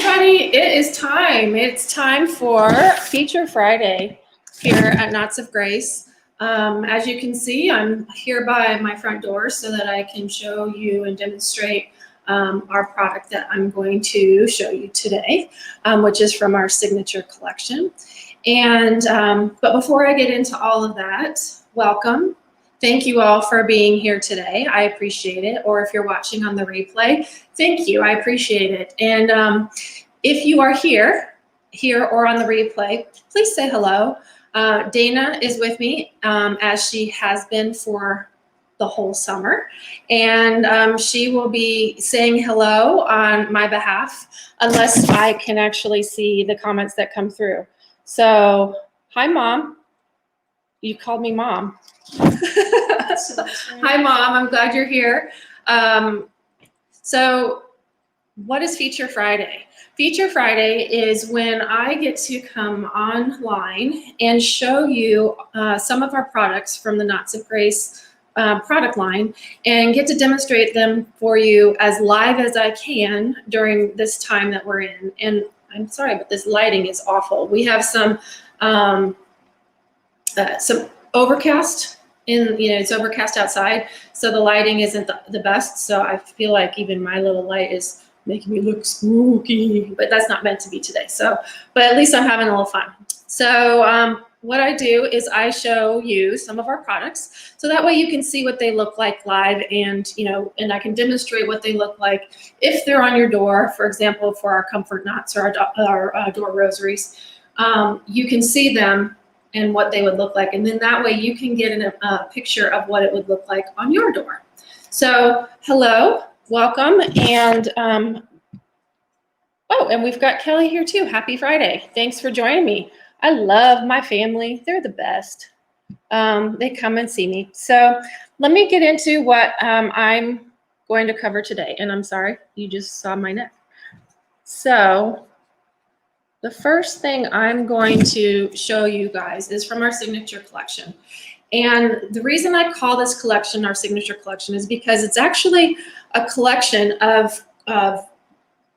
everybody, it is time. It's time for Feature Friday here at Knots of Grace. As you can see, I'm here by my front door so that I can show you and demonstrate our product that I'm going to show you today, which is from our signature collection. And but before I get into all of that, welcome. Thank you all for being here today. I appreciate it. Or if you're watching on the replay, thank you. I appreciate it. And if you are here or on the replay, please say hello. Dana is with me as she has been for the whole summer. And she will be saying hello on my behalf, unless I can actually see the comments that come through. So, hi, Mom. You called me Mom. Hi, Mom. I'm glad you're here. So what is Feature Friday? Feature Friday is when I get to come online and show you some of our products from the Knots of Grace product line and get to demonstrate them for you as live as I can during this time that we're in. And I'm sorry, but this lighting is awful. We have some overcast it's overcast outside, so the lighting isn't the best. So I feel like even my little light is making me look spooky, but that's not meant to be today. So, but at least I'm having a little fun. So what I do is I show you some of our products, so that way you can see what they look like live, and and I can demonstrate what they look like if they're on your door. For example, for our comfort knots or our door rosaries, you can see them and what they would look like. And then that way you can get a picture of what it would look like on your door. So hello, welcome. And oh, and we've got Kelly here too. Happy Friday. Thanks for joining me. I love my family. They're the best. They come and see me. So let me get into what I'm going to cover today. And I'm sorry, you just saw my neck. So the first thing I'm going to show you guys is from our signature collection. And the reason I call this collection our signature collection is because it's actually a collection of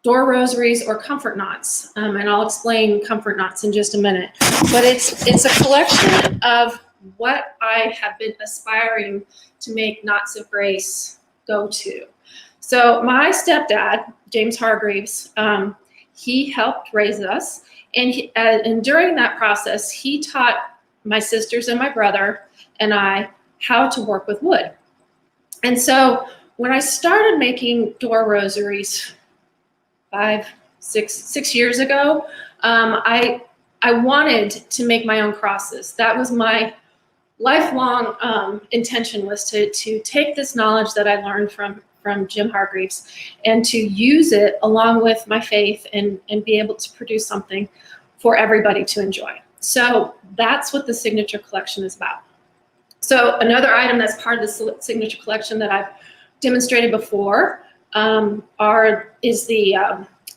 door rosaries or comfort knots. And I'll explain comfort knots in just a minute. But it's a collection of what I have been aspiring to make Knots of Grace go to. So my stepdad, James Hargreaves, he helped raise us, and during that process, he taught my sisters and my brother and I how to work with wood. And so when I started making door rosaries 6 years ago, I wanted to make my own crosses. That was my lifelong intention, was to take this knowledge that I learned from Jim Hargreaves and to use it along with my faith and be able to produce something for everybody to enjoy. So that's what the signature collection is about. So another item that's part of the signature collection that I've demonstrated before is the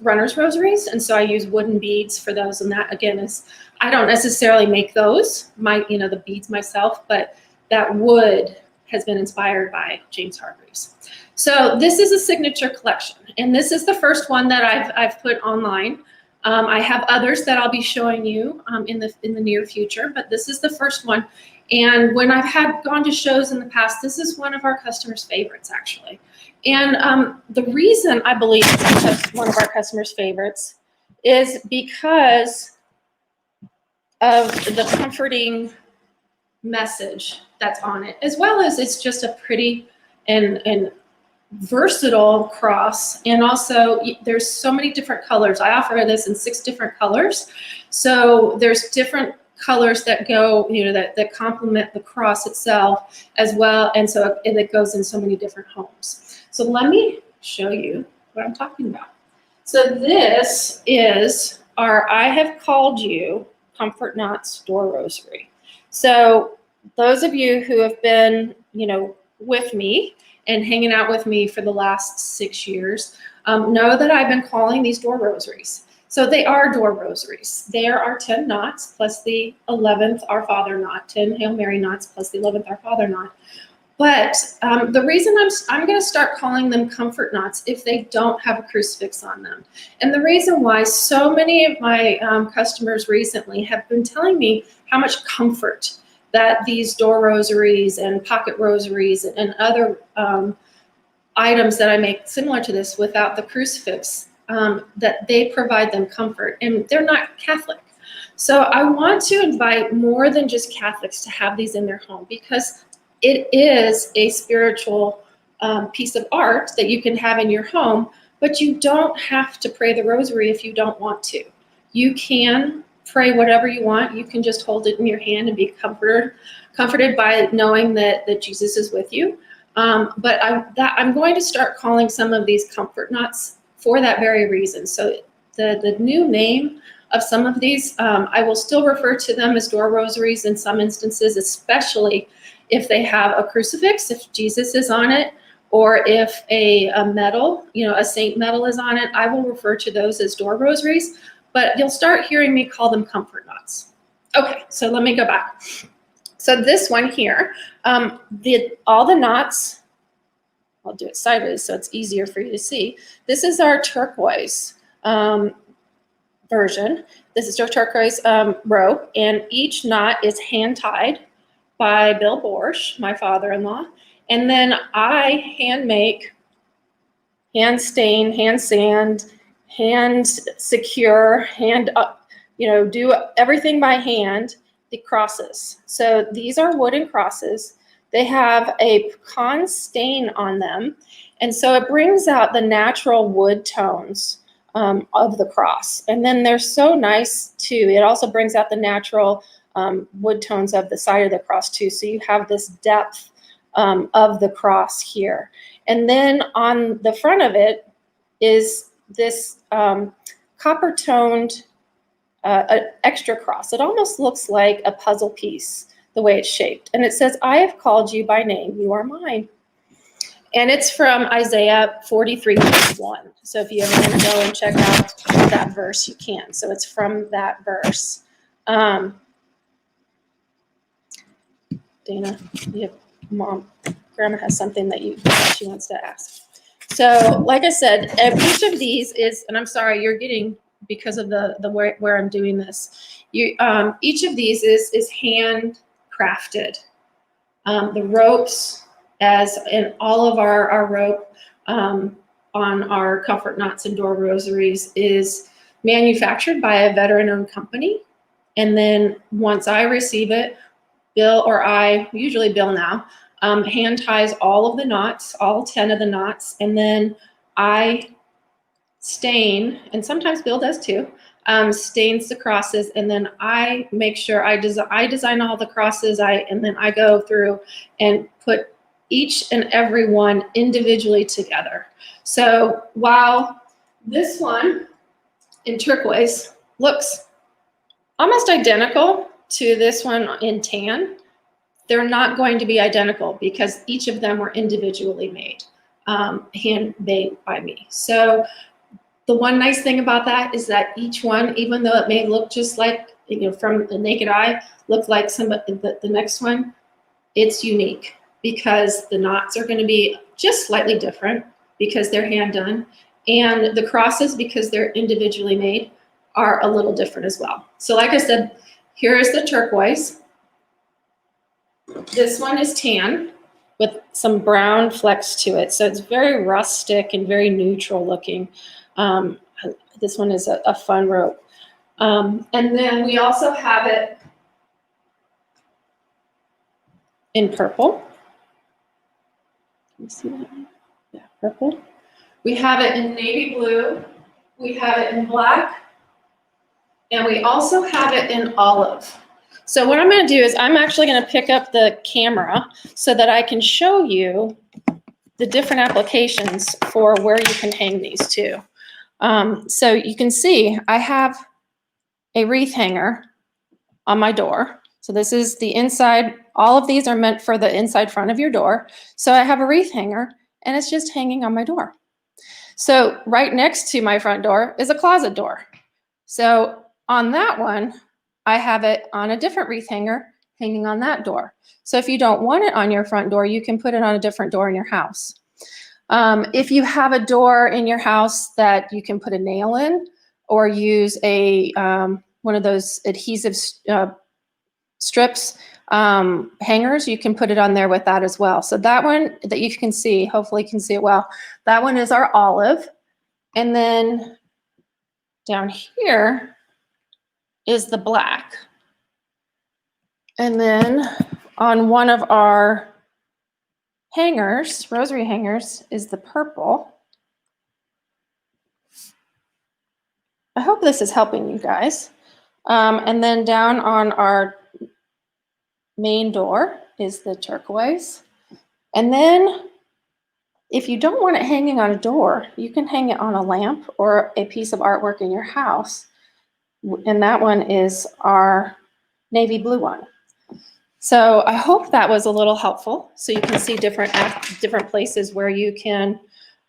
runner's rosaries. And so I use wooden beads for those. And that again is, I don't necessarily make those, the beads myself, but that wood has been inspired by James Hargreaves. So this is a signature collection, and this is the first one that I've put online. I have others that I'll be showing you in the near future, but this is the first one. And when I've gone to shows in the past, this is one of our customers' favorites, actually. And the reason I believe it's one of our customers' favorites is because of the comforting message that's on it, as well as it's just a pretty and versatile cross. And also there's so many different colors. I offer this in 6 different colors. So there's different colors that go, that complement the cross itself as well. And so it goes in so many different homes. So let me show you what I'm talking about. So this is our I Have Called You Comfort Knots Door Rosary. So those of you who have been, with me and hanging out with me for the last 6 years know that I've been calling these door rosaries. So they are door rosaries. There are 10 knots plus the 11th Our Father knot, 10 Hail Mary knots plus the 11th Our Father knot. But the reason I'm going to start calling them comfort knots if they don't have a crucifix on them. And the reason why so many of my customers recently have been telling me how much comfort that these door rosaries and pocket rosaries and other items that I make similar to this without the crucifix, that they provide them comfort, and they're not Catholic. So I want to invite more than just Catholics to have these in their home, because it is a spiritual piece of art that you can have in your home, but you don't have to pray the rosary if you don't want to. You can pray whatever you want. You can just hold it in your hand and be comforted by knowing that Jesus is with you. But I'm going to start calling some of these comfort knots for that very reason. So the new name of some of these, I will still refer to them as door rosaries in some instances, especially if they have a crucifix, if Jesus is on it, or if a medal, a saint medal is on it, I will refer to those as door rosaries, but you'll start hearing me call them comfort knots. Okay, so let me go back. So this one here, all the knots, I'll do it sideways so it's easier for you to see. This is our turquoise version. This is our turquoise rope, and each knot is hand tied by Bill Borsh, my father-in-law. And then I hand make, hand stain, hand sand, hand secure, hand up, do everything by hand, the crosses. So these are wooden crosses. They have a pecan stain on them. And so it brings out the natural wood tones of the cross. And then they're so nice too. It also brings out the natural wood tones of the side of the cross too. So you have this depth of the cross here. And then on the front of it is this copper toned extra cross. It almost looks like a puzzle piece, the way it's shaped. And it says, I have called you by name, you are mine. And it's from Isaiah 43:1. So if you ever want to go and check out that verse, you can. So it's from that verse. Dana, Grandma has something that she wants to ask. So like I said, each of these is, and I'm sorry, you're getting, because of the where I'm doing this, each of these is hand crafted. The ropes, as in all of our rope on our comfort knots and door rosaries, is manufactured by a veteran-owned company. And then once I receive it, Bill or I, usually Bill now, hand ties all of the knots, all 10 of the knots, and then I stain, and sometimes Bill does too, stains the crosses, and then I make sure I design all the crosses, and then I go through and put each and every one individually together. So while this one in turquoise looks almost identical to this one in tan, they're not going to be identical because each of them were individually made, hand-made by me. So the one nice thing about that is that each one, even though it may look just like, from the naked eye, look like the next one, it's unique because the knots are going to be just slightly different because they're hand done, and the crosses, because they're individually made, are a little different as well. So like I said, here is the turquoise. This one is tan with some brown flecks to it. So it's very rustic and very neutral looking. This one is a fun rope. And then we also have it in purple. Can you see that one? Yeah, purple. We have it in navy blue. We have it in black. And we also have it in olive. So what I'm going to do is I'm actually going to pick up the camera so that I can show you the different applications for where you can hang these too. So you can see I have a wreath hanger on my door. So this is the inside. All of these are meant for the inside front of your door. So I have a wreath hanger and it's just hanging on my door. So right next to my front door is a closet door. So on that one, I have it on a different wreath hanger hanging on that door. So if you don't want it on your front door, you can put it on a different door in your house. If you have a door in your house that you can put a nail in, or use a one of those adhesive strips, hangers, you can put it on there with that as well. So that one that you can see, hopefully you can see it well, that one is our olive. And then down here is the black. And then on one of our hangers, rosary hangers, is the purple. I hope this is helping you guys. And then down on our main door is the turquoise. And then if you don't want it hanging on a door, you can hang it on a lamp or a piece of artwork in your house. And that one is our navy blue one. So I hope that was a little helpful. So you can see different places where you can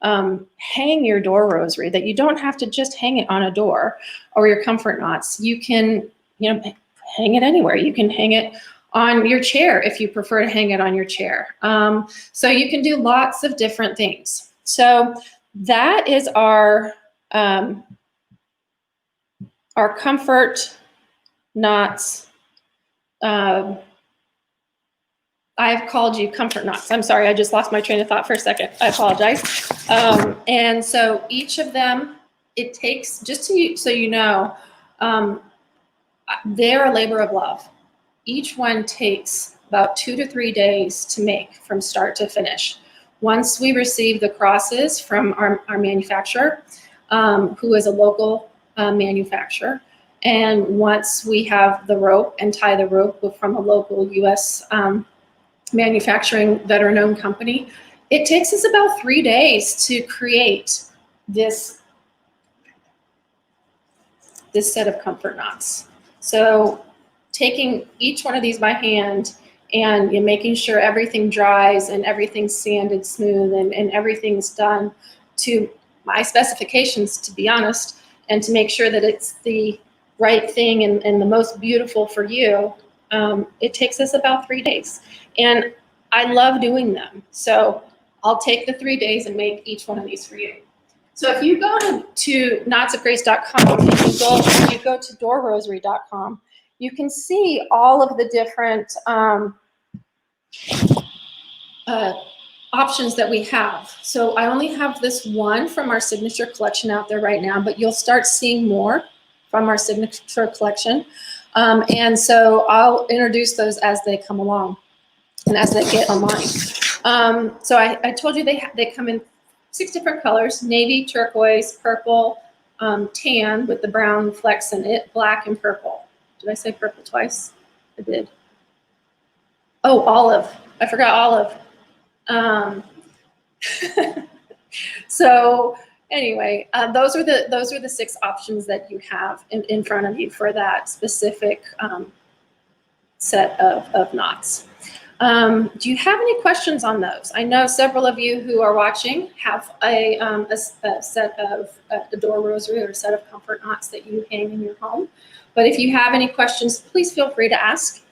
hang your door rosary, that you don't have to just hang it on a door or your comfort knots. You can, hang it anywhere. You can hang it on your chair if you prefer to hang it on your chair. So you can do lots of different things. So that is our comfort knots. I've called you comfort knots. I'm sorry, I just lost my train of thought for a second. I apologize. And so each of them, it takes, just so you know, they're a labor of love. Each one takes about 2 to 3 days to make from start to finish. Once we receive the crosses from our manufacturer, who is a local manufacturer, and once we have the rope and tie the rope from a local U.S. Manufacturing veteran-owned company, it takes us about 3 days to create this set of comfort knots. So taking each one of these by hand and making sure everything dries and everything's sanded smooth and everything's done to my specifications, to be honest, and to make sure that it's the right thing and the most beautiful for you, it takes us about 3 days. And I love doing them. So I'll take the 3 days and make each one of these for you. So if you go to knotsofgrace.com and you go to doorrosary.com, you can see all of the different options that we have. So I only have this one from our signature collection out there right now, but you'll start seeing more from our signature collection. And so I'll introduce those as they come along and as they get online. So I told you they come in 6 different colors: navy, turquoise, purple, tan with the brown flecks in it, black, and purple. Did I say purple twice? I did. Oh, olive. I forgot olive. So anyway, those are the 6 options that you have in front of you for that specific set of knots. Do you have any questions on those? I know several of you who are watching have a set of a door rosary or a set of comfort knots that you hang in your home. But if you have any questions, please feel free to ask.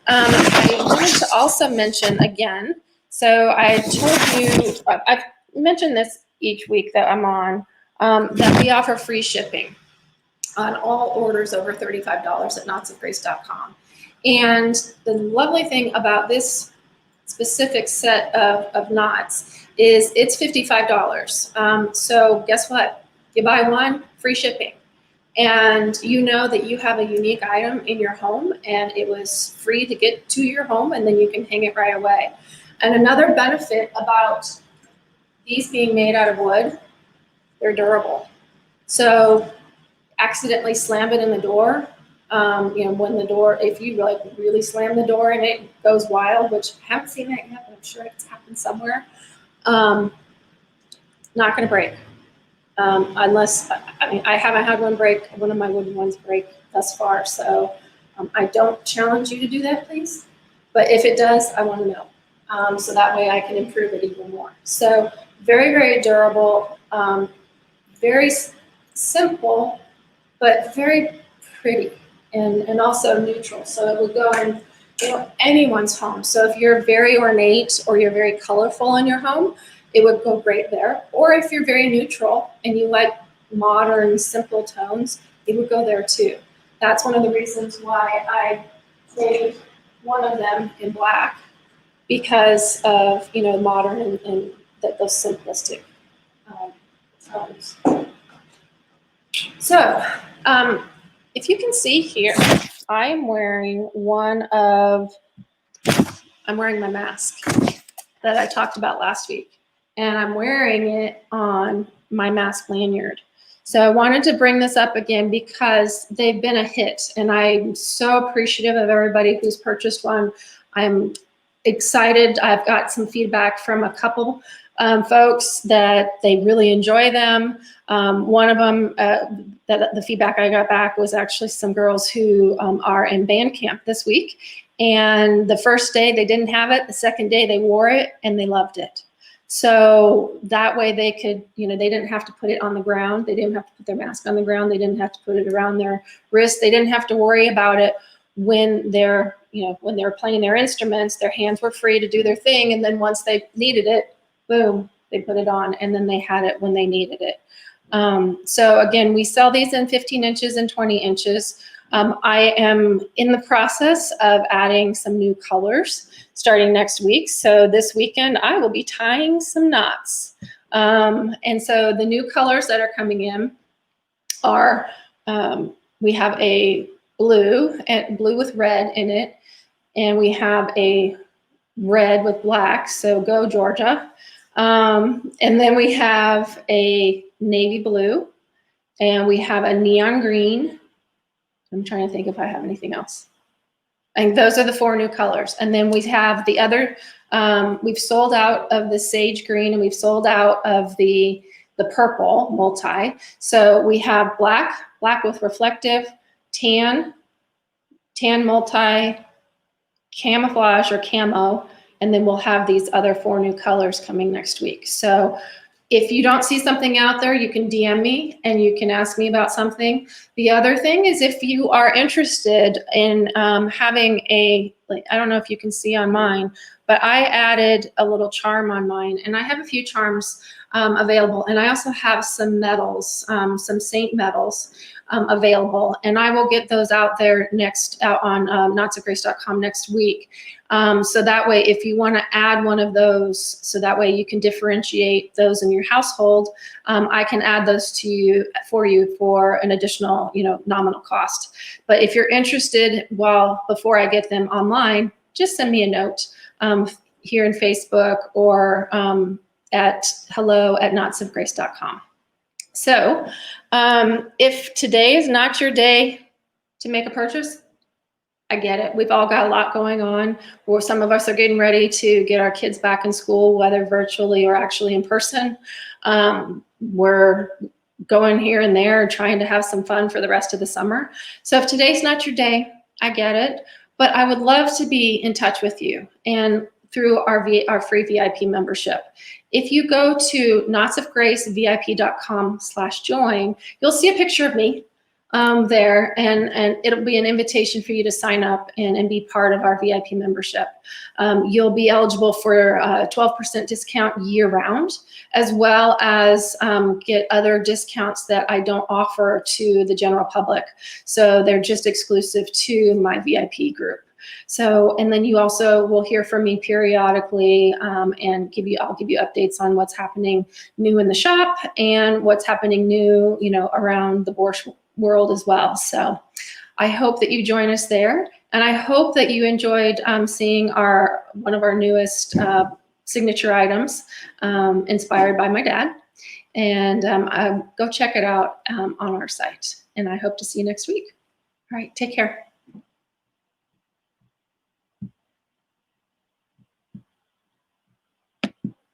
I wanted to also mention again, so I told you, I've mentioned this each week that I'm on, that we offer free shipping on all orders over $35 at knotsofgrace.com. And the lovely thing about this specific set of knots is it's $55. So guess what? You buy one, free shipping. And you know that you have a unique item in your home and it was free to get to your home, and then you can hang it right away. And another benefit about these being made out of wood, they're durable. So accidentally slam it in the door, when the door, if you really slam the door and it goes wild, which I haven't seen that yet, but I'm sure it's happened somewhere, not gonna break. Unless, I haven't had one of my wooden ones break thus far, so I don't challenge you to do that, please. But if it does, I wanna know. So that way I can improve it even more. So very, very durable, very simple, but very pretty and also neutral. So it would go or anyone's home. So if you're very ornate or you're very colorful in your home, it would go great there. Or if you're very neutral and you like modern, simple tones, it would go there too. That's one of the reasons why I made one of them in black, because of, you know, modern and those simplistic tones. So if you can see here, I'm wearing I'm wearing my mask that I talked about last week, and I'm wearing it on my mask lanyard. So I wanted to bring this up again because they've been a hit, and I'm so appreciative of everybody who's purchased one. I'm excited. I've got some feedback from a couple folks that they really enjoy them. One of them, that the feedback I got back was actually some girls who are in band camp this week. And the first day they didn't have it. The second day they wore it and they loved it. So that way they could, you know, they didn't have to put it on the ground. They didn't have to put their mask on the ground. They didn't have to put it around their wrist. They didn't have to worry about it when they're, you know, when they were playing their instruments. Their hands were free to do their thing. And then once they needed it, boom, they put it on, and then they had it when they needed it. So again, we sell these in 15 inches and 20 inches. I am in the process of adding some new colors starting next week. So this weekend I will be tying some knots. And so the new colors that are coming in are, we have a blue with red in it, and we have a red with black, so go Georgia. And then we have a navy blue, and we have a neon green. I'm trying to think if I have anything else. And those are the 4 new colors. And then we have the other, we've sold out of the sage green, and we've sold out of the purple multi. So we have black with reflective, tan multi, camouflage or camo, and then we'll have these other 4 new colors coming next week. So if you don't see something out there, you can DM me and you can ask me about something. The other thing is, if you are interested in having a, like, I don't know if you can see on mine, but I added a little charm on mine, and I have a few charms available. And I also have some medals, some saint medals available, and I will get those out there out on knotsofgrace.com next week. So that way, if you want to add one of those, so that way you can differentiate those in your household, I can add those to you for an additional, you know, nominal cost. But if you're interested, before I get them online, just send me a note here in Facebook or at hello@knotsofgrace.com. So if today is not your day to make a purchase, I get it. We've all got a lot going on, or some of us are getting ready to get our kids back in school, whether virtually or actually in person. We're going here and there, trying to have some fun for the rest of the summer. So if today's not your day, I get it. But I would love to be in touch with you, and through our free VIP membership. If you go to knotsofgracevip.com/join, you'll see a picture of me there, and it'll be an invitation for you to sign up and be part of our VIP membership. You'll be eligible for a 12% discount year round, as well as get other discounts that I don't offer to the general public. So they're just exclusive to my VIP group. So, and then you also will hear from me periodically, and I'll give you updates on what's happening new in the shop and what's happening new, you know, around the Borsh world as well. So I hope that you join us there, and I hope that you enjoyed seeing one of our newest signature items inspired by my dad. And go check it out on our site, and I hope to see you next week. All right, take care.